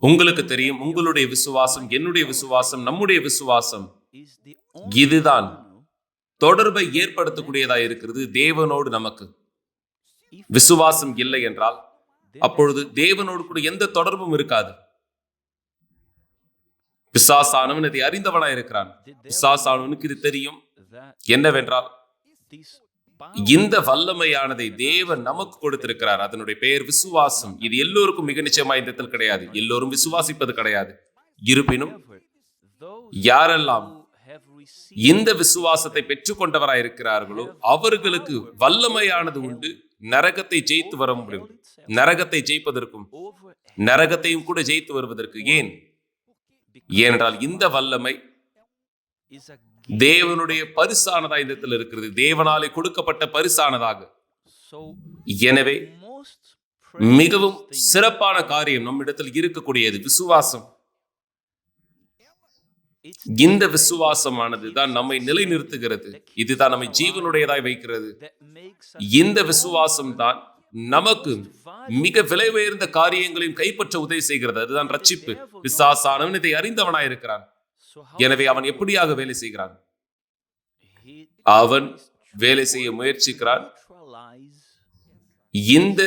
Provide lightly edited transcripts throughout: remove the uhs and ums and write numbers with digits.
உங்களுக்கு தெரியும், உங்களுடைய விசுவாசம், என்னுடைய விசுவாசம், நம்முடைய விசுவாசம் இதுதான் தொடர்பை ஏற்படுத்தக்கூடியதா இருக்கிறது தேவனோடு. நமக்கு விசுவாசம் இல்லை என்றால் அப்பொழுது தேவனோடு கூட எந்த தொடர்பும் இருக்காது. பிசாசானவன் இதை அறிந்தவனாய் இருக்கிறான். பிசாசானவனுக்கு இது தெரியும் என்னவென்றால், இந்த வல்லமையானதை தேவன் நமக்கு கொடுத்திருக்கிறார். அதனுடைய பெயர் விசுவாசம். இது எல்லோருக்கும் மிக நிச்சயமாய் இந்த இடத்தில் கிடையாது. எல்லோரும் விசுவாசிப்பது கிடையாது. இருப்பினும் யாரெல்லாம் இந்த விசுவாசத்தை பெற்றுக் கொண்டவராய் இருக்கிறார்களோ அவர்களுக்கு வல்லமையானது உண்டு. நரகத்தை ஜெயித்து வர முடியும். நரகத்தை ஜெயிப்பதற்கும் நரகத்தையும் கூட ஜெயித்து வருவதற்கு. ஏனென்றால் இந்த வல்லமை தேவனுடைய பரிசானதா இந்த இடத்தில் இருக்கிறது. தேவனாலே கொடுக்கப்பட்ட பரிசானதாக. எனவே மிகவும் சிறப்பான காரியம் நம்மிடத்தில் இருக்கக்கூடியது விசுவாசம். இந்த விசுவாசமானது தான் நம்மை நிலைநிறுத்துகிறது. இதுதான் நம்மை ஜீவனுடையதாய் வைக்கிறது. இந்த விசுவாசம் தான் நமக்கு மிக விலை உயர்ந்த காரியங்களையும் கைப்பற்ற உதவி செய்கிறது. அதுதான் ரட்சிப்பு. பிசாசானவன் இதை அறிந்தவனாய் இருக்கிறான். எனவே அவன் எப்படியாக வேலை செய்கிறான்? அவன் வேலை செய்ய முயற்சிக்கிறான். இந்த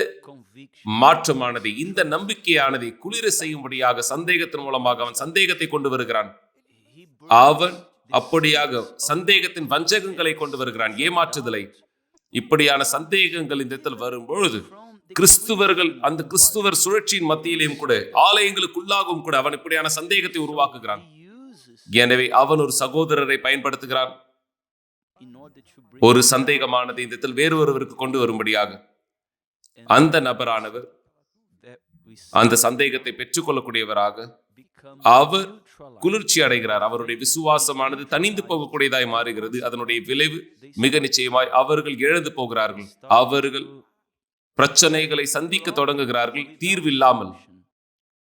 மாற்றமானது, இந்த நம்பிக்கையானதை குளிர செய்யும்படியாக சந்தேகத்தின் மூலமாக அவன் சந்தேகத்தை கொண்டு வருகிறான். அவன் அப்படியாக சந்தேகத்தின் வஞ்சகங்களை கொண்டு வருகிறான், ஏமாற்றுதலை. இப்படியான சந்தேகங்கள் இந்த இடத்தில் வரும்பொழுது கிறிஸ்துவர்கள் அந்த கிறிஸ்துவர் சுழற்சியின் மத்தியிலேயும் கூட ஆலயங்களுக்குள்ளாகவும் கூட அவன் இப்படியான சந்தேகத்தை உருவாக்குகிறான். எனவே அவன் ஒரு சகோதரரை பயன்படுத்துகிறான், ஒரு சந்தேகமானது இந்த இடத்தில் வேறு ஒருவருக்கு கொண்டு வரும்படியாக. அந்த நபரானவர் அந்த சந்தேகத்தை பெற்றுக்கொள்ளக்கூடியவராக அவர் குளிர்ச்சி அடைகிறார். அவருடைய விசுவாசமானது தனிந்து போகக்கூடியதாய் மாறுகிறது. அதனுடைய விளைவு மிக நிச்சயமாய் அவர்கள் இழந்து போகிறார்கள். அவர்கள் பிரச்சனைகளை சந்திக்க தொடங்குகிறார்கள், தீர்வில்லாமல்.